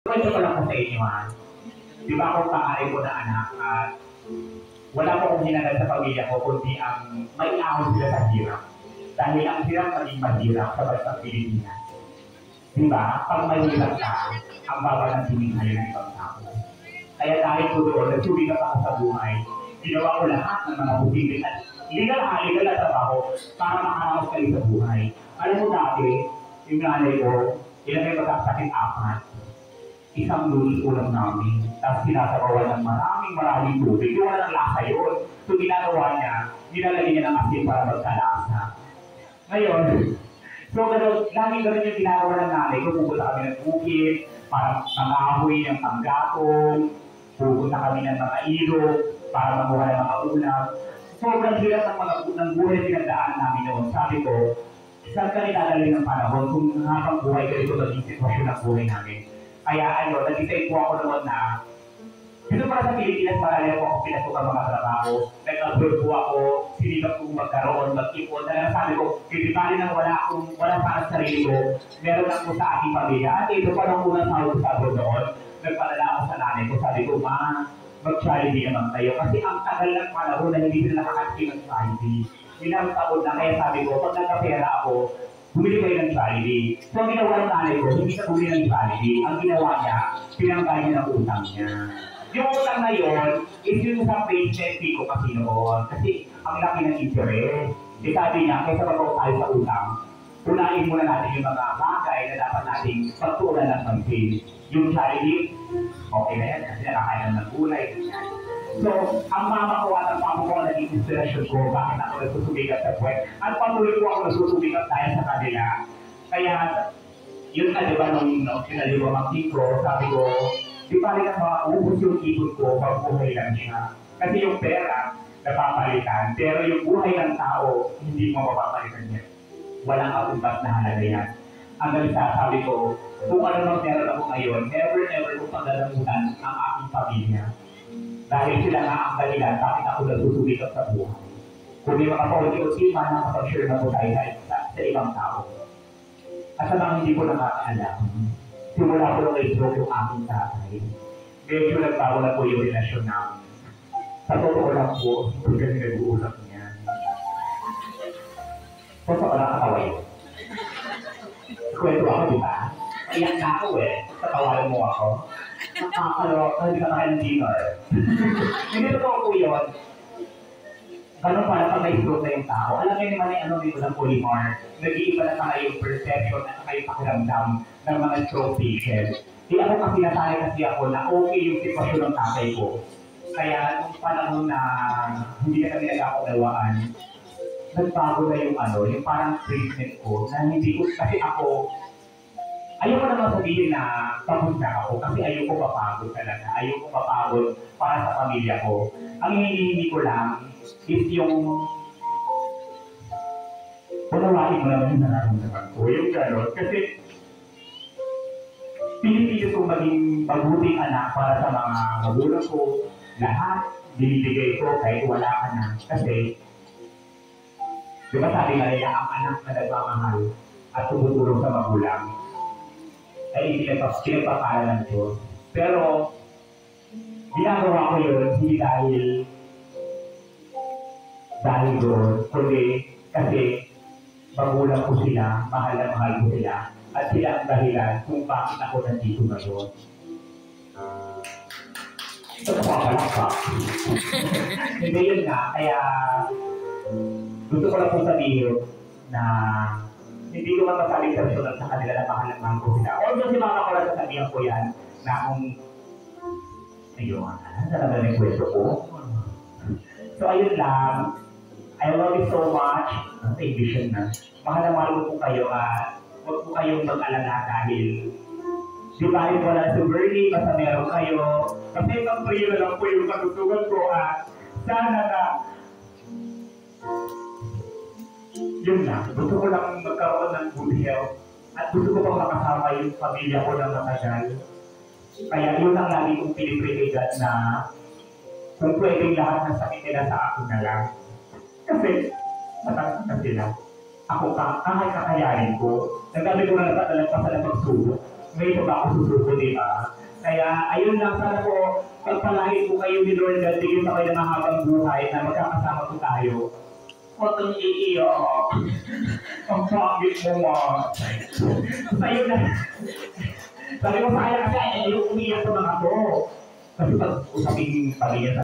Kwento ko lang po sa inyo ha. Di ba ako pangalan ko na anak at wala po akong hinanap sa pamilya ko kundi ang may ahon sila sa hirap. Dahil ang hirap maging mahirap sa bansang Pilipinas. Di ba? Pag mahirap ka, ang baba ng siningayo ng ibang tao. Kaya dahil ko doon, nagsubigat ako sa buhay. Ginawa ko lahat ng mga posibleng at legal na trabaho para makaraos kayo sa buhay. Alam mo dati, yung nanay ko, ilan may magkasakit apat. Isang lunis ulam namin. Tapos sinasabawan ng maraming tubig. Yung walang lasa yun. So ginagawa niya, nilalagay niya ng asin para magkalasa. Ngayon, so laging ganun yung ginagawa ng nanay ko. Pupunta kami ng bukid, para mangahoy ng panggatong, pupunta kami ng mga ilog, para makuha ng mga ulam. Sobrang hirap ng buhay pinagdaan namin noon. Sabi ko, saan ka nilalagay ng panahon kung habang buhay ganito naging sitwasyon ng buhay namin. Kaya nag-decide po ako naman na dito para sa Pilipinas, marami po ako pinasukan mga trabaho. Nag-abroad po ako, sinigap kong magkaroon, mag-ipon. Dahil sabi ko, pipipali nang wala para sa sarili ko, meron lang po sa aking pamilya. At ito pa nung unang sahod sa abroad noon, nagpadala ako sa nanay ko. Sabi ko, ma, mag-charity naman tayo. Kasi ang tagal ng panahon na hindi sila nakakaskin ng charity. Ilang taon na, kaya sabi ko, pag nagkapera ako, bumili kayo ng Jollibee. So, ang ginawa ng nanay ko, hindi siya bumili ng Jollibee. Ang ginawa niya, pinangkay niya ng utang niya. Yung utang na yun, is yung sa page na ko kasi noon. Kasi ang laki ng interest. E sabi niya, kaysa magpapag tayo sa utang, unahin muna natin yung mga bagay na dapat nating pagtuunan ng pansin. Yung Jollibee, okay na yan, kasi nakakain ng gulay. So, ang mama ko at ang papa ko ang naging inspirasyon ko, bakit ako nagsusubigat sa puwet. At patuloy ko ako nagsusubigat dahil sa kanila. Kaya, yun na, di ba, nung sinaliwamang ko, sabi ko, di ba rin ang maubos yung ipon ko, mabuhay lang siya. Kasi yung pera, napapalitan. Pero yung buhay ng tao, hindi mo mapapalitan yan. Walang abundat na halaga yan. Hanggang sabi ko, kung ano nang meron ako ngayon, never kong pagdadamutan ang aking pamilya. Dahil sila nga ang dahilan, bakit ako nagsusubikat sa buhay. Kung may mga paulit-ulit, nakapag-share na po tayo sa ibang tao. At sa mga hindi ko nakakaalam, simula ko nung na-stroke yung aking tatay, medyo nagbago na po yung relasyon namin. Sa totoo lang po, hindi kasi nag-uusap niya. Totoo lang katawa yun. Kwento ako, di ba? Iyak na ako tatawalan mo ako. Hindi ka nakain ng dinner. Hindi totoo po yun. Ganun pala pag may stroke na yung tao. Alam niyo naman yung ng polymorph. Nag-iiba na tayo yung perception at saka yung pakiramdam ng mga stroke patient. Di ako kasi nasanay kasi ako na okay yung sitwasyon ng tatay ko. Kaya nung panahon na hindi na kami nag-aunawaan, nagbago na yung parang treatment ko na hindi ko, kasi ako, ayoko naman sabihin na pagod na ako kasi ayoko mapagod talaga. Ayoko mapagod para sa pamilya ko. Ang hinihingi ko lang is yung unawain mo naman yung nararamdaman ko. Yung gano'n. Kasi pinipilit kong maging mabuting anak para sa mga magulang ko. Lahat binibigay ko kahit wala ka na. Kasi di ba sabi nga nila ang anak na nagmamahal at tumutulong sa magulang ay pinagpapala ng Diyos. Pero, ginagawa ko yun hindi dahil doon, kundi kasi magulang ko sila, mahal na mahal ko sila, at sila ang dahilan kung bakit ako nandito ngayon. Ito pa palakpa. Hindi yun nga, kaya gusto ko lang po sabihin na hindi ko masasabi sa personal sa kanila na mahal ko sila. Although si mama ko lang sasabihan ko yan na kung ayun, talaga na yung kwento ko. So ayun lang, I love you so much. Sa vision na. Mahal na mahal ko po kayo at huwag po kayong mag-alala dahil di ba rin wala si Bernie, basta meron kayo. Kasi ang prayer lang po yung katutugan ko at sana na yun na, gusto ko lang magkaroon ng good health at gusto ko pang makasama yung pamilya ko ng matagal. Kaya yun ang lagi kong pinipray God na kung pwedeng lahat ng sakit nila sa akin na lang. Kasi matagal na sila. Ako kahit kakayanin ko, nagdami ko na nagpasal ng pagsulong. Ngayon pa ako susuko, di ba? Kaya, ayun lang, sana po, pagpalain po kayo ni Lord God, bigyan pa kayo ng mahabang buhay na magkakasama po tayo. Huwag kang iiyak. Ang pangit mo nga. Sa'yo na. Sabi ko sa kanya kasi, ayaw umiyak ko ng ako. Kasi pag usaping pamilya